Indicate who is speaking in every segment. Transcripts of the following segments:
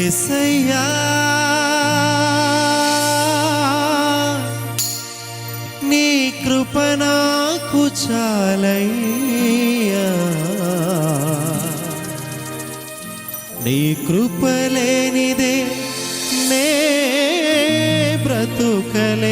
Speaker 1: యేసయ్యా నీ కృప నాకు చాలయ్యా, నీ కృప లేనిదే నే బ్రతుకలేనయా.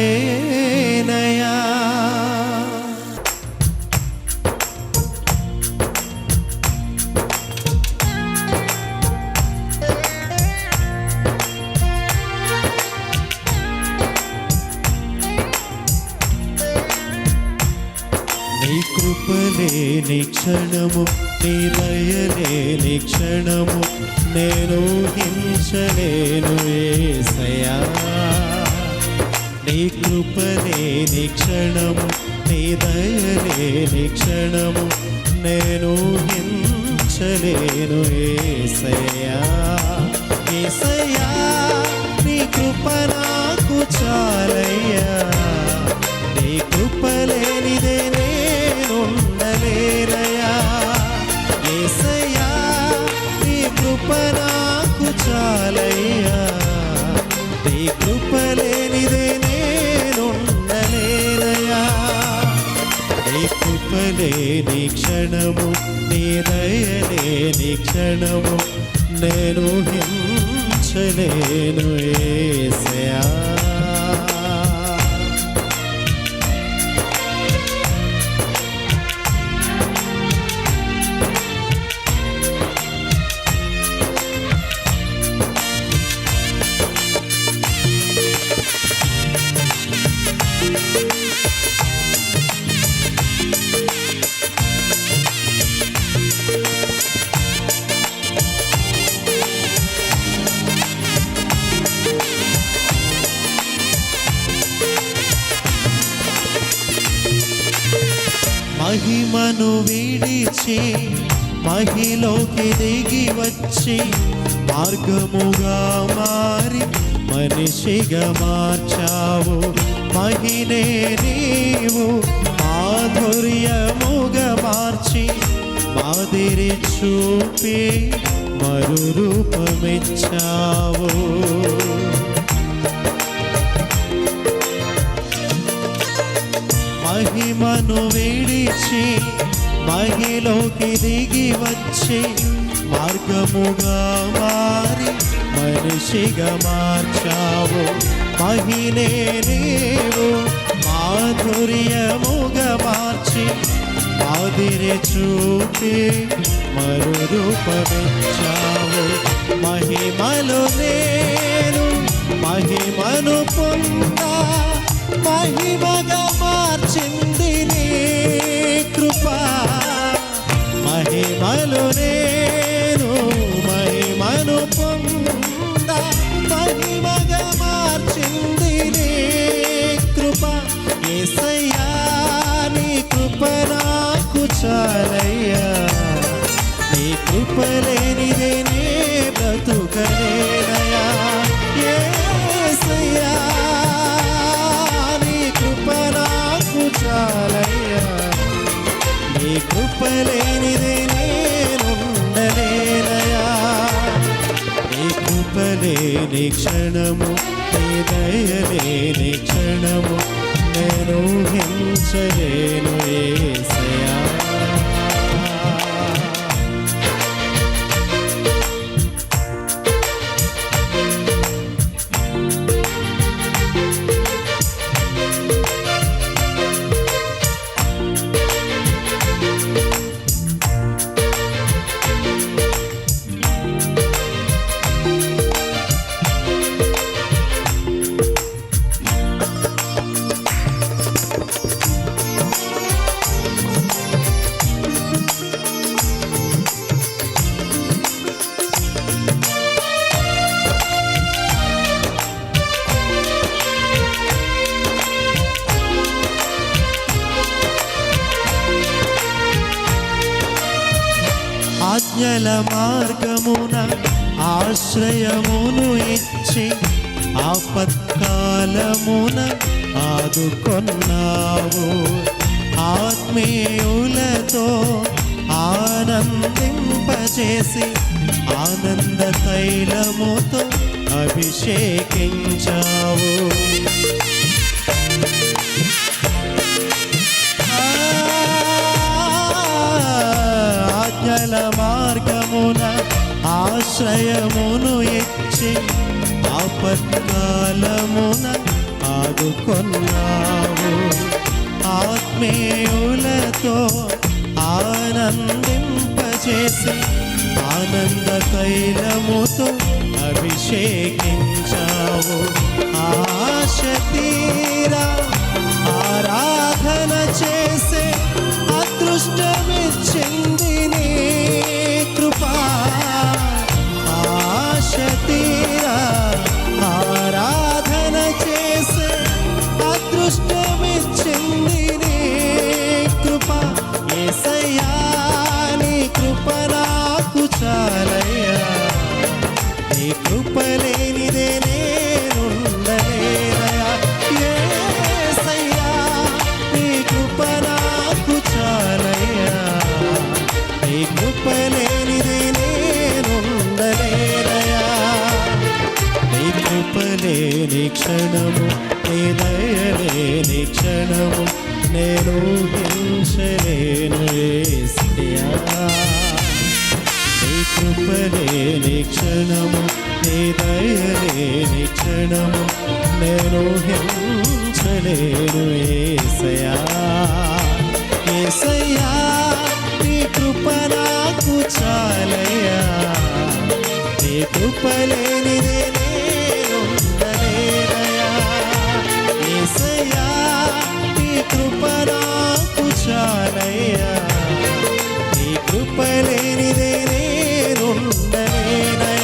Speaker 1: నీ కృపలేని క్షణము, నీ దయలేని క్షణము నేను హింసలేను యేసయ్యా. నీ కృపలేని క్షణము, నీ దయలేని క్షణము నేను హింసలేను యేసయ్యా. యేసయ్యా నీ కృప నాకు చాలయ్యా, నీ కృప లేనిదే నేనుండలేనయ్యా. యేసయ్యా నీ కృప నాకు చాలయ్యా, నీ కృప లేనిదే నేనుండలేనయ్యా. నీ కృప లేని క్షణము, నీ దయలేని క్షణము నేను హింసలేను యేసయ్యా. మహిమను విడిచి మహిలోకి దిగి వచ్చి మార్గముగా మారి మనిషిగా మార్చావు. మహినే నీవు మాధుర్యముగా మార్చి మాదిరి చూపి మరు రూపమిచ్చావు. మహిమను విడిచి మహిలోకి దిగి వచ్చి మార్గముగా మారి మనిషిగా మార్చావు. మహినే నీవు మాధుర్యముగా మార్చి మాదిరి చూపి మరు రూపమిచ్చావు. మహిమలో నేను మహిమను పొందా, మహిమగా మార్చింది నీ కృప. మహిమలో నేను మహిమను పొందా, మహిమగా మార్చింది నీ కృప. యేసయ్యా నీ కృప నాకు చాలయ్యా, నీ కృప లేనిదే నే బ్రతుకలేనయ్యా. యేసయ్యా చాలయ్యా, నీ కృప లేనిదే నేనుండలేనయ్యా. నీ కృప లేని క్షణము, నీ దయలేని క్షణము నేను హింసలేను యేసయ్యా. ఆజ్ఞల మార్గమున ఆశ్రయమును ఇచ్చి ఆపత్కాలమున ఆదుకొన్నావు. ఆత్మీయులతో ఆనందింపచేసి ఆనంద తైలముతో అభిషేకించావు. ఆజ్ఞల మార్గమున ఆశ్రయమును ఇచ్చి ఆపత్కాలమున ఆదుకొన్నావు. ఆత్మీయులతో ఆనందింపచేసి ఆనంద తైలముతో అభిషేకించావు. ఆశ తీరా ఆరాధన చేసే అదృష్టమిచ్చింది నీ కృపా. ఆశ తీరా ఆరాధన చేసే అదృష్టమిచ్చింది నీ కృప. యేసయ్యా నీ కృప నాకు చాలయ్యా, నీ కృప లేనిదే నేనుండలేనయ్యా. యేసయ్యా నీ కృప నాకు చాలయ్యా, నీ కృప లేనిదే నేనుండలేనయ్యా. నీ కృప లేని క్షణము, నీ దయ లేని క్షణము నేను ఊహించలేను యేసయ్యా. నీ కృప లేని క్షణము, నీ దయ లేని క్షణము నేను ఊహించలేను యేసయ్యా. యేసయ్యా నీ కృప నాకు చాలయ్యా, నీ కృప లేనిదే నేనుండలేనయ్యా. యేసయ్యా నీ కృప నాకు చాలయ్యా, నీ కృప లేనిదే నేనుండలేనయ్యా.